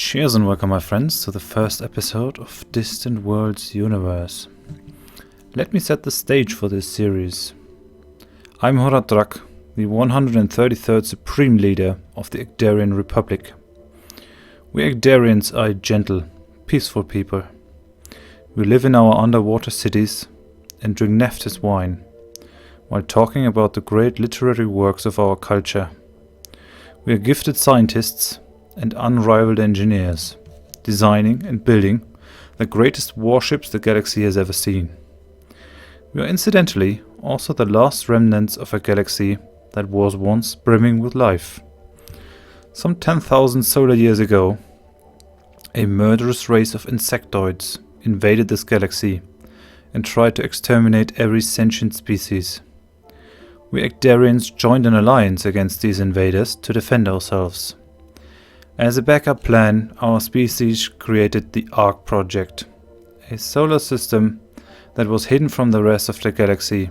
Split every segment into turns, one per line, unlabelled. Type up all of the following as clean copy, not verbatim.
Cheers and welcome, my friends, to the first episode of Distant Worlds Universe. Let me set the stage for this series. I'm Horadrak, the 133rd Supreme Leader of the Ackdarian Republic. We Ackdarians are a gentle, peaceful people. We live in our underwater cities and drink Nephthys wine, while talking about the great literary works of our culture. We are gifted scientists and unrivaled engineers, designing and building the greatest warships the galaxy has ever seen. We are incidentally also the last remnants of a galaxy that was once brimming with life. Some 10,000 solar years ago, a murderous race of insectoids invaded this galaxy and tried to exterminate every sentient species. We Ackdarians joined an alliance against these invaders to defend ourselves. As a backup plan, our species created the ARC project, a solar system that was hidden from the rest of the galaxy,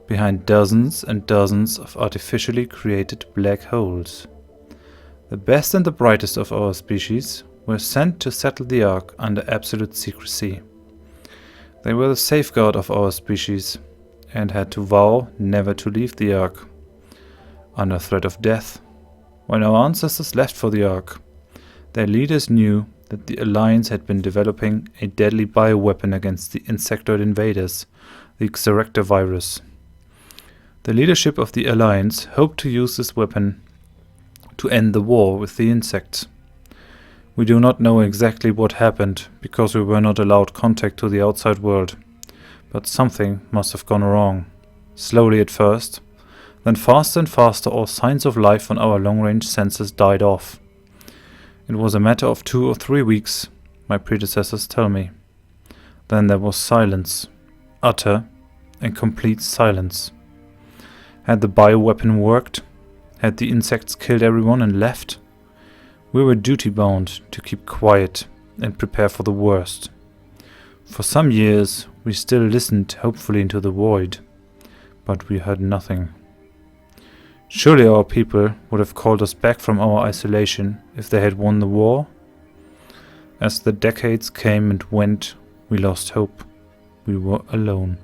behind dozens and dozens of artificially created black holes. The best and the brightest of our species were sent to settle the ARC under absolute secrecy. They were the safeguard of our species and had to vow never to leave the ARC, under threat of death. When our ancestors left for the ARC, their leaders knew that the Alliance had been developing a deadly bioweapon against the insectoid invaders, the Xeractor virus. The leadership of the Alliance hoped to use this weapon to end the war with the insects. We do not know exactly what happened, because we were not allowed contact to the outside world, but something must have gone wrong. Slowly at first, then faster and faster all signs of life on our long-range sensors died off. It was a matter of 2 or 3 weeks, my predecessors tell me. Then there was silence, utter and complete silence. Had the bioweapon worked? Had the insects killed everyone and left? We were duty-bound to keep quiet and prepare for the worst. For some years we still listened hopefully into the void, but we heard nothing. Surely our people would have called us back from our isolation if they had won the war? As the decades came and went, we lost hope. We were alone.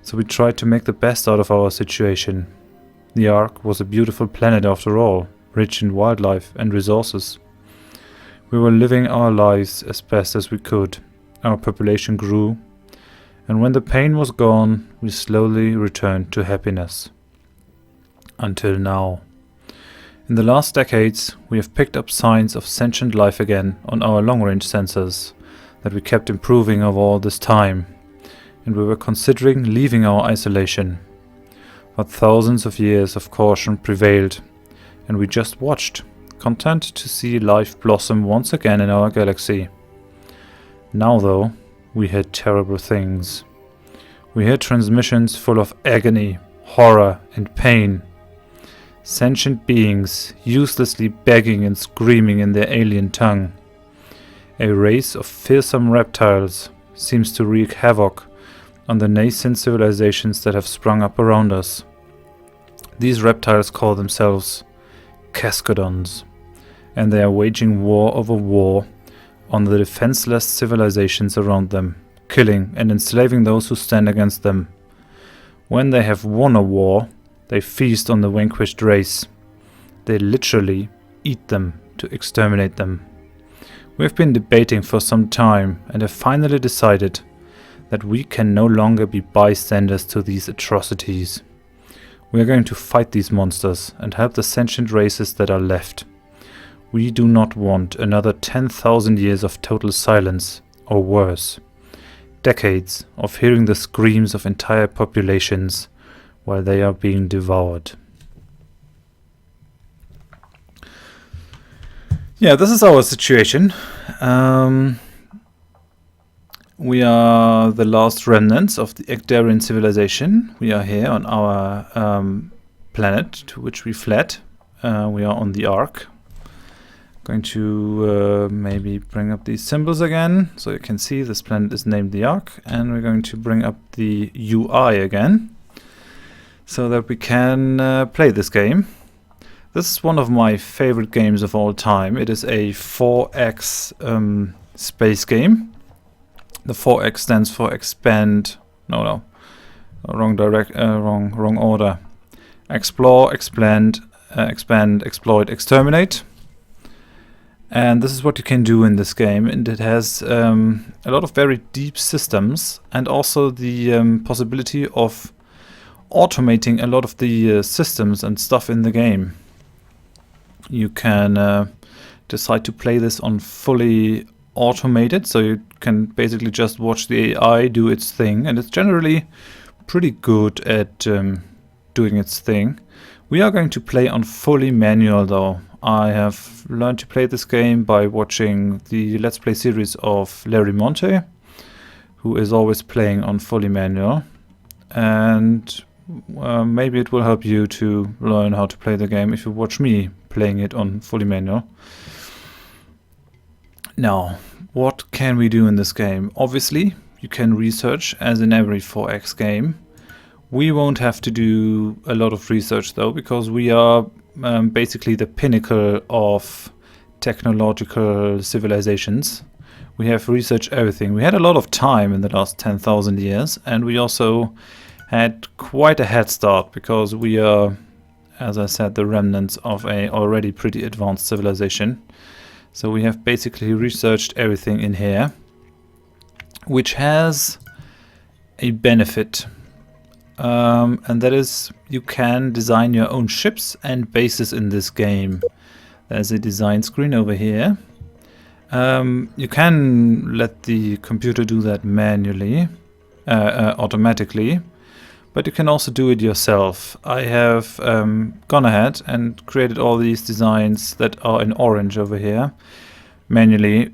So we tried to make the best out of our situation. The Ark was a beautiful planet after all, rich in wildlife and resources. We were living our lives as best as we could. Our population grew, and when the pain was gone, we slowly returned to happiness. Until now. In the last decades, we have picked up signs of sentient life again on our long-range sensors that we kept improving over all this time, and we were considering leaving our isolation. But thousands of years of caution prevailed, and we just watched, content to see life blossom once again in our galaxy. Now though, we heard terrible things. We heard transmissions full of agony, horror and pain. Sentient beings uselessly begging and screaming in their alien tongue. A race of fearsome reptiles seems to wreak havoc on the nascent civilizations that have sprung up around us. These reptiles call themselves Keskudons, and they are waging war over war on the defenseless civilizations around them, killing and enslaving those who stand against them. When they have won a war, they feast on the vanquished race. They literally eat them to exterminate them. We have been debating for some time and have finally decided that we can no longer be bystanders to these atrocities. We are going to fight these monsters and help the sentient races that are left. We do not want another 10,000 years of total silence, or worse. Decades of hearing the screams of entire populations while they are being devoured. Yeah, this is our situation. We are the last remnants of the Ackdarian civilization. We are here on our planet to which we fled. We are on the Ark. Going to maybe bring up these symbols again so you can see this planet is named the Ark, and we're going to bring up the UI again so that we can play this game. This is one of my favorite games of all time. It is a 4X space game. The 4X stands for expand. No, wrong order. Explore, expand, exploit, exterminate. And this is what you can do in this game, and it has a lot of very deep systems, and also the possibility of automating a lot of the systems and stuff in the game. You can decide to play this on fully automated, so you can basically just watch the AI do its thing, and it's generally pretty good at doing its thing. We are going to play on fully manual though. I have learned to play this game by watching the Let's Play series of Larry Monte, who is always playing on fully manual, and maybe it will help you to learn how to play the game if you watch me playing it on fully manual. Now, what can we do in this game? Obviously, you can research as in every 4X game. We won't have to do a lot of research though, because we are basically the pinnacle of technological civilizations. We have researched everything. We had a lot of time in the last 10,000 years, and we also had quite a head start because we are, as I said, the remnants of a already pretty advanced civilization. So we have basically researched everything in here, which has a benefit. And that is, you can design your own ships and bases in this game. There's a design screen over here. You can let the computer do that manually, automatically, but you can also do it yourself. I have gone ahead and created all these designs that are in orange over here, manually,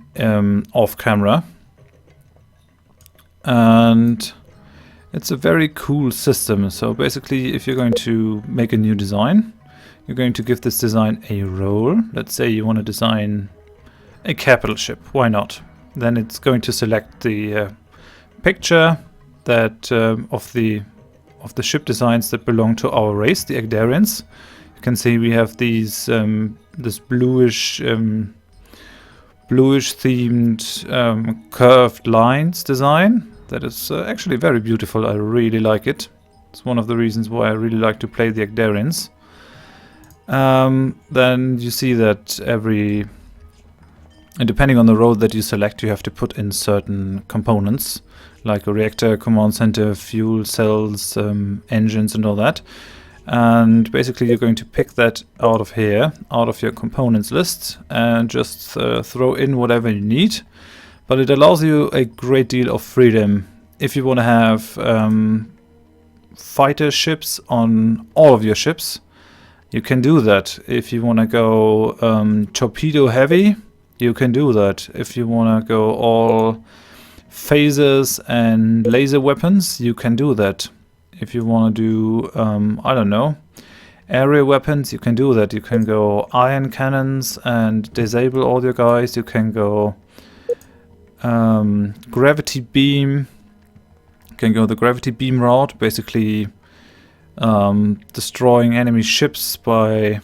off camera. And it's a very cool system. So basically, if you're going to make a new design, you're going to give this design a role. Let's say you want to design a capital ship. Why not? Then it's going to select the picture that of the ship designs that belong to our race, the Ackdarians. You can see we have these this bluish themed curved lines design. That is actually very beautiful. I really like it. It's one of the reasons why I really like to play the Ackdarians. Then you see that and depending on the road that you select, you have to put in certain components, like a reactor, command center, fuel cells, engines and all that. And basically you're going to pick that out of here, out of your components list, and just throw in whatever you need. But it allows you a great deal of freedom. If you want to have fighter ships on all of your ships, you can do that. If you want to go torpedo heavy, you can do that. If you want to go all phasers and laser weapons, you can do that. If you want to do, I don't know, area weapons, you can do that. You can go iron cannons and disable all your guys. You can go gravity beam. You can go the gravity beam route, basically destroying enemy ships by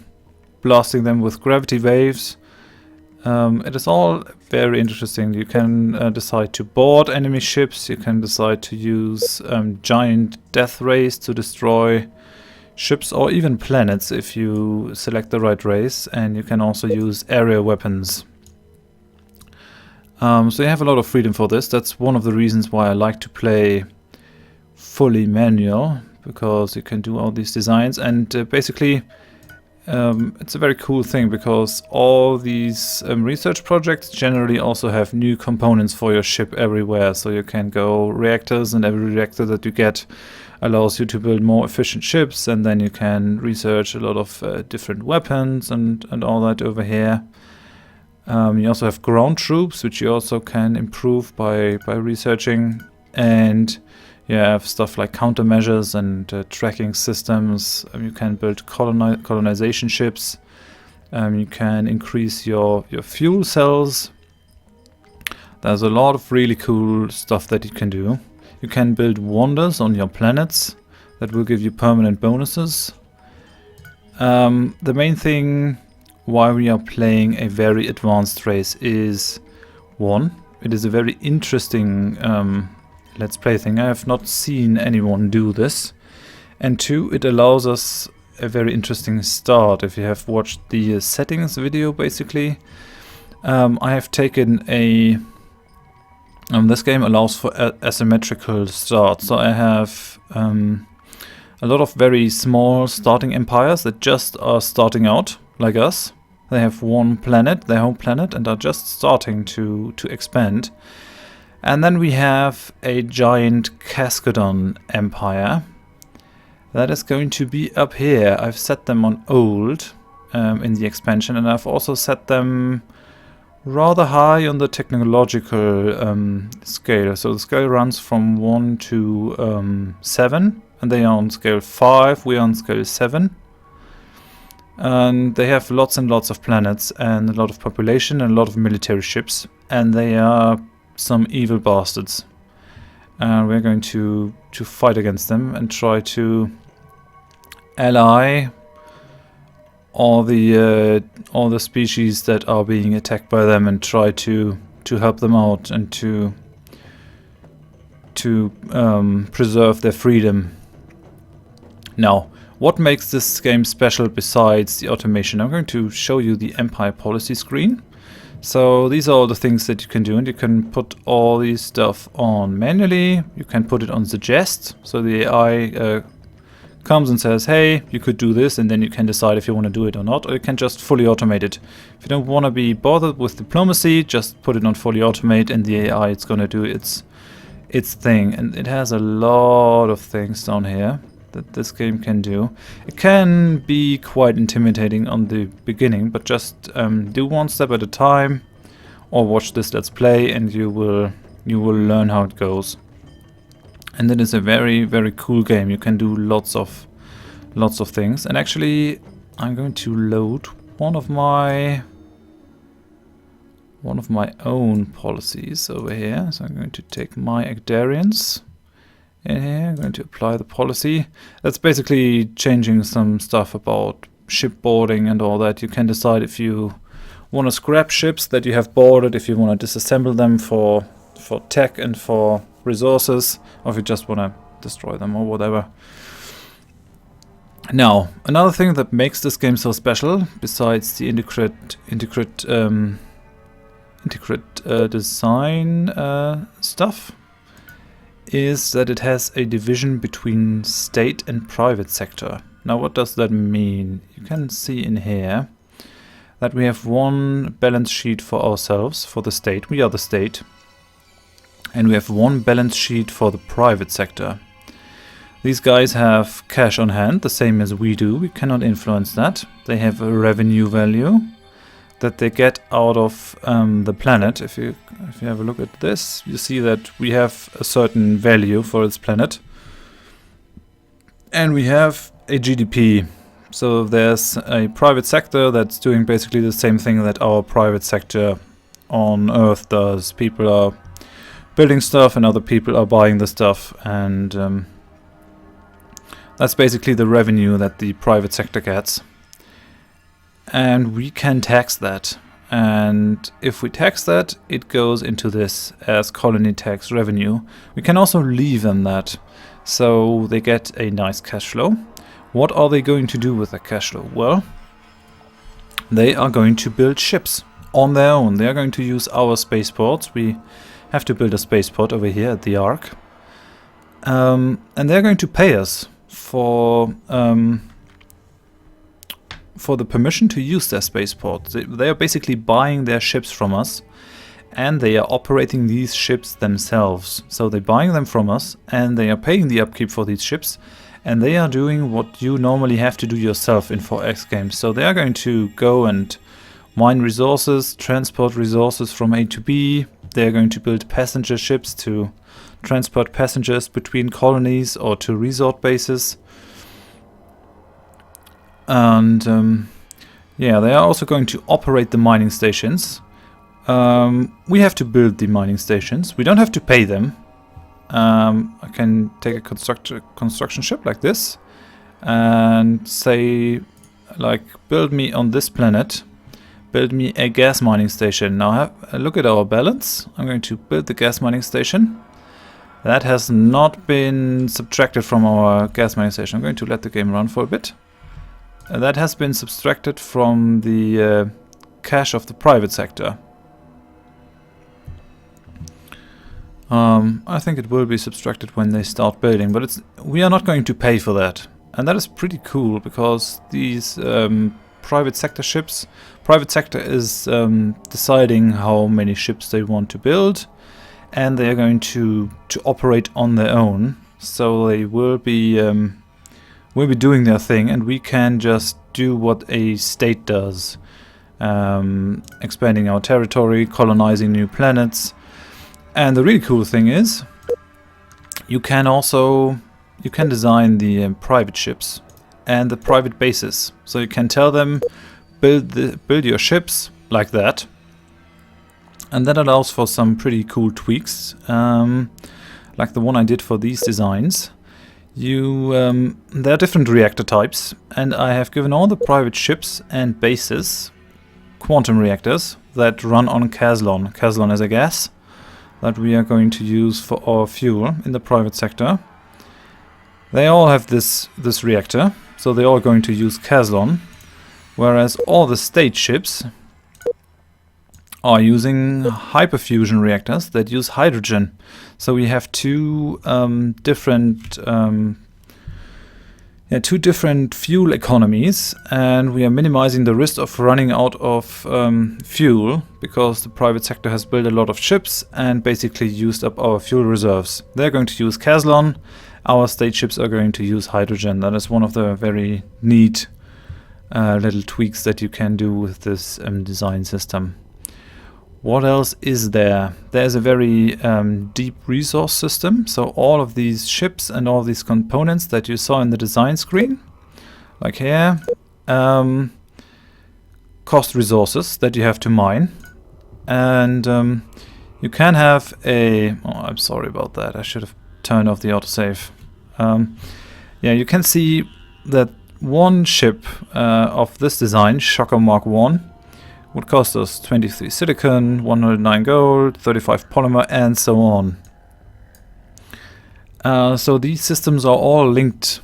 blasting them with gravity waves. It is all very interesting. You can decide to board enemy ships. You can decide to use giant death rays to destroy ships or even planets if you select the right race. And you can also use area weapons. So you have a lot of freedom for this. That's one of the reasons why I like to play fully manual, because you can do all these designs. And basically it's a very cool thing, because all these research projects generally also have new components for your ship everywhere. So you can go reactors, and every reactor that you get allows you to build more efficient ships, and then you can research a lot of different weapons and all that over here. You also have ground troops, which you also can improve by researching, and you have stuff like countermeasures and tracking systems. You can build colonization ships. You can increase your fuel cells. There's a lot of really cool stuff that you can do. You can build wonders on your planets that will give you permanent bonuses. The main thing why we are playing a very advanced race is, one, it is a very interesting let's play thing. I have not seen anyone do this. And two, it allows us a very interesting start. If you have watched the settings video, basically, I have taken a... this game allows for asymmetrical start. So I have a lot of very small starting empires that just are starting out, like us. They have one planet, their home planet, and are just starting to expand. And then we have a giant Keskudon Empire. That is going to be up here. I've set them on old in the expansion, and I've also set them rather high on the technological scale. So the scale runs from 1 to 7, and they are on scale 5, we are on scale 7. And they have lots and lots of planets, and a lot of population, and a lot of military ships, and they are some evil bastards. And we're going to fight against them and try to ally all the species that are being attacked by them, and try to help them out and to preserve their freedom. Now, what makes this game special besides the automation? I'm going to show you the Empire policy screen. So these are all the things that you can do, and you can put all these stuff on manually. You can put it on suggest, so the AI comes and says, hey, you could do this, and then you can decide if you want to do it or not, or you can just fully automate it. If you don't want to be bothered with diplomacy, just put it on fully automate, and the AI it's going to do its thing. And it has a lot of things down here that this game can do. It can be quite intimidating on the beginning, but just do one step at a time, or watch this let's play, and you will learn how it goes. And it is a very, very cool game. You can do lots of things. And actually, I'm going to load one of my own policies over here. So I'm going to take my Ackdarians in here. I'm going to apply the policy. That's basically changing some stuff about shipboarding and all that. You can decide if you want to scrap ships that you have boarded, if you want to disassemble them for tech and for resources, or if you just want to destroy them or whatever. Now, another thing that makes this game so special, besides the integrate design stuff, is that it has a division between state and private sector. Now, what does that mean? You can see in here that we have one balance sheet for ourselves, for the state. We are the state. And we have one balance sheet for the private sector. These guys have cash on hand, the same as we do. We cannot influence that. They have a revenue value that they get out of the planet. If you have a look at this, you see that we have a certain value for its planet. And we have a GDP. So there's a private sector that's doing basically the same thing that our private sector on Earth does. People are building stuff and other people are buying the stuff, and that's basically the revenue that the private sector gets. And we can tax that, and if we tax that, it goes into this as colony tax revenue. We can also leave them that, so they get a nice cash flow. What are they going to do with that cash flow? Well, they are going to build ships on their own. They are going to use our spaceports. We have to build a spaceport over here at the Ark. And they're going to pay us for the permission to use their spaceport. They are basically buying their ships from us, and they are operating these ships themselves. So they're buying them from us, and they are paying the upkeep for these ships, and they are doing what you normally have to do yourself in 4X games. So they are going to go and mine resources, transport resources from A to B. They are going to build passenger ships to transport passengers between colonies or to resort bases. And yeah, they are also going to operate the mining stations. We have to build the mining stations. We don't have to pay them. I can take a construction ship like this and say like, build me on this planet, build me a gas mining station. Now have a look at our balance. I'm going to build the gas mining station. That has not been subtracted from our gas mining station. I'm going to let the game run for a bit. That has been subtracted from the cash of the private sector. I think it will be subtracted when they start building, but we are not going to pay for that. And that is pretty cool, because these private sector ships, private sector is deciding how many ships they want to build, and they are going to operate on their own. So they will be doing their thing, and we can just do what a state does, expanding our territory, colonizing new planets. And the really cool thing is, you can design the private ships and the private bases. So you can tell them, build your ships like that, and that allows for some pretty cool tweaks, like the one I did for these designs. There are different reactor types, and I have given all the private ships and bases quantum reactors that run on Keskudon. Keskudon is a gas that we are going to use for our fuel in the private sector. They all have this reactor, so they're all going to use Keskudon, whereas all the state ships are using hyperfusion reactors that use hydrogen. So we have two different fuel economies, and we are minimizing the risk of running out of fuel, because the private sector has built a lot of ships and basically used up our fuel reserves. They're going to use Keskudon, our state ships are going to use hydrogen. That is one of the very neat little tweaks that you can do with this design system. What else is there? There's a very deep resource system. So all of these ships and all these components that you saw in the design screen, like here, cost resources that you have to mine. And you can have a... Oh, I'm sorry about that. I should have turned off the autosave. Yeah, you can see that one ship of this design, Shocker Mark 1, would cost us 23 silicon, 109 gold, 35 polymer, and so on. So these systems are all linked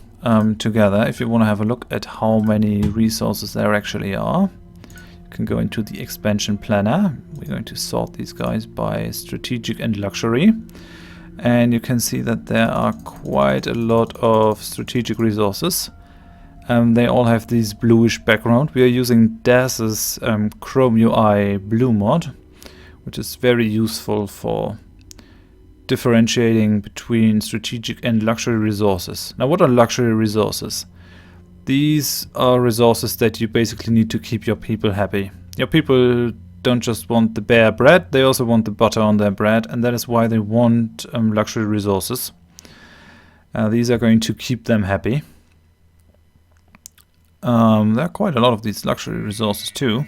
together. If you want to have a look at how many resources there actually are, you can go into the expansion planner. We're going to sort these guys by strategic and luxury. And you can see that there are quite a lot of strategic resources. They all have this bluish background. We are using DAS's Chrome UI blue mod, which is very useful for differentiating between strategic and luxury resources. Now, what are luxury resources? These are resources that you basically need to keep your people happy. Your people don't just want the bare bread, they also want the butter on their bread, and that is why they want luxury resources. These are going to keep them happy. There are quite a lot of these luxury resources too.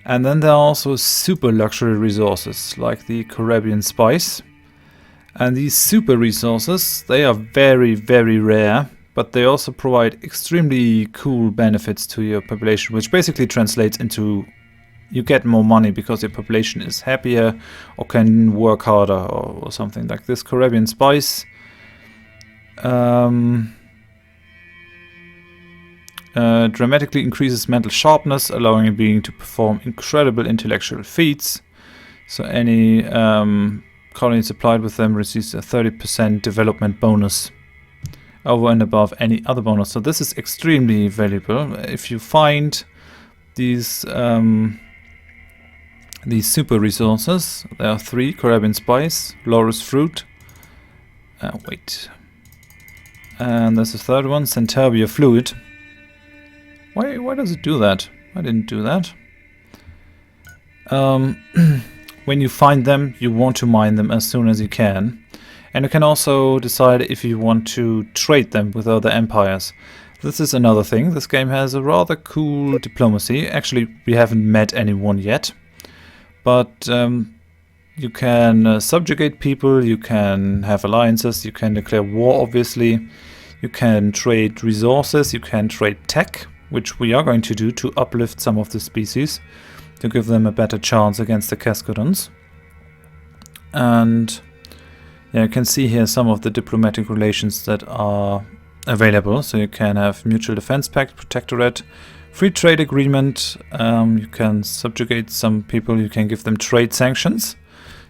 And then there are also super luxury resources, like the Caribbean spice. And these super resources, they are very, very rare, but they also provide extremely cool benefits to your population, which basically translates into you get more money because your population is happier or can work harder or something. Like this Caribbean spice. Dramatically increases mental sharpness, allowing a being to perform incredible intellectual feats. So any colony supplied with them receives a 30% development bonus over and above any other bonus. So this is extremely valuable. If you find these super resources, there are 3: Caribbean spice, Loris fruit. And there's a third one, Centauria fluid. Why does it do that? I didn't do that. When you find them, you want to mine them as soon as you can. And you can also decide if you want to trade them with other empires. This is another thing. This game has a rather cool diplomacy. Actually, we haven't met anyone yet. But you can subjugate people, you can have alliances, you can declare war, obviously. You can trade resources, you can trade tech. which we are going to do to uplift some of the species, to give them a better chance against the Keskudons. And yeah, you can see here some of the diplomatic relations that are available. So you can have mutual defense pact, protectorate, free trade agreement. You can subjugate some people, you can give them trade sanctions.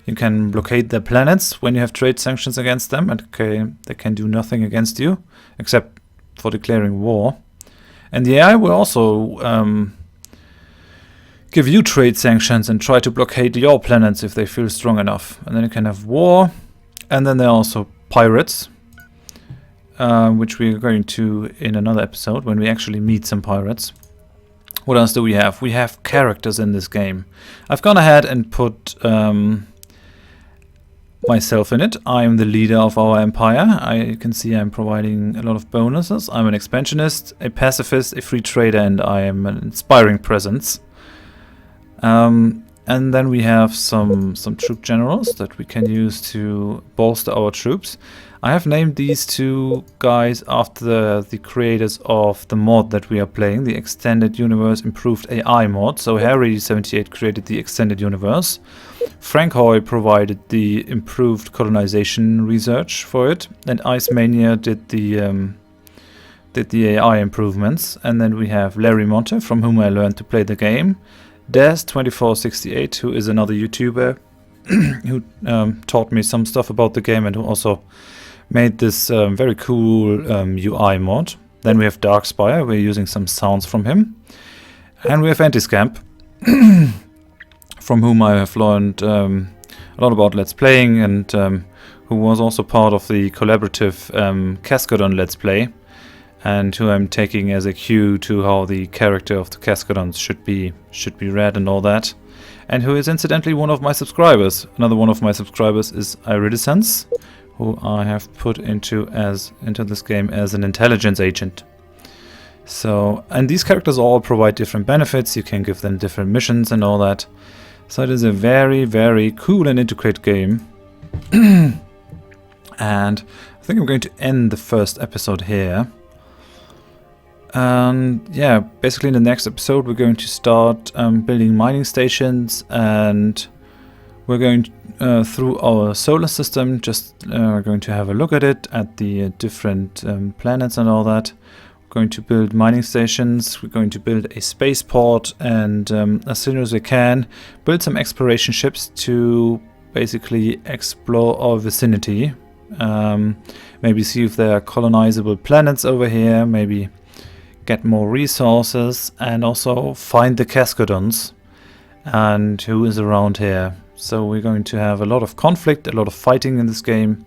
You can blockade their planets when you have trade sanctions against them, and they can do nothing against you, except for declaring war. And the AI will also give you trade sanctions and try to blockade your planets if they feel strong enough. And then you can have war. And then there are also pirates, which we are going to in another episode when we actually meet some pirates. What else do we have? We have characters in this game. I've gone ahead and put myself in it. I'm the leader of our empire. You can see I'm providing a lot of bonuses. I'm an expansionist, a pacifist, a free trader, and I am an inspiring presence. And then we have some troop generals that we can use to bolster our troops. I have named these two guys after the creators of the mod that we are playing, the Extended Universe Improved AI mod. So Harry78 created the Extended Universe. Frank Hoy provided the improved colonization research for it, and Ice Mania did the AI improvements. And then we have Larry Monte, from whom I learned to play the game. Des2468, who is another YouTuber who taught me some stuff about the game and who also made this very cool UI mod. Then we have Darkspire, we're using some sounds from him. And we have Antiscamp, from whom I have learned a lot about Let's Playing, and who was also part of the collaborative Keskudon Let's Play, and who I'm taking as a cue to how the character of the Keskudons should be read and all that. And who is incidentally one of my subscribers. Another one of my subscribers is Iridescence, who I have put into this game as an intelligence agent. So, and these characters all provide different benefits. You can give them different missions and all that. So it is a very, very cool and intricate game. And I think I'm going to end the first episode here. And yeah, basically in the next episode we're going to start building mining stations, and we're going through our solar system, we're going to have a look at it, at the different planets and all that. We're going to build mining stations, we're going to build a spaceport, and as soon as we can, build some exploration ships to basically explore our vicinity. Maybe see if there are colonizable planets over here, maybe get more resources, and also find the Keskudons and who is around here. So we're going to have a lot of conflict, a lot of fighting in this game,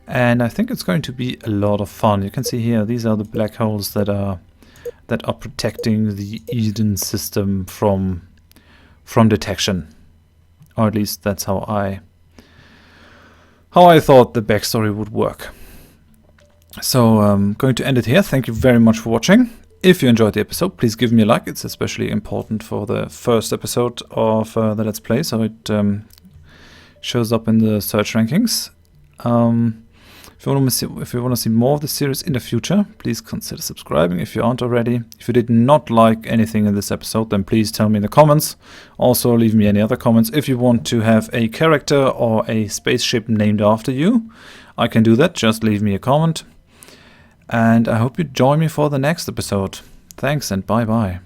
and I think it's going to be a lot of fun. You can see here, these are the black holes that are protecting the Eden system from detection, or at least that's how I thought the backstory would work. So I'm going to end it here. Thank you very much for watching. If you enjoyed the episode, please give me a like. It's especially important for the first episode of the Let's Play, so it shows up in the search rankings. If you want to see more of the series in the future, please consider subscribing if you aren't already. If you did not like anything in this episode, then please tell me in the comments. Also, leave me any other comments. If you want to have a character or a spaceship named after you, I can do that. Just leave me a comment. And I hope you join me for the next episode. Thanks and bye-bye.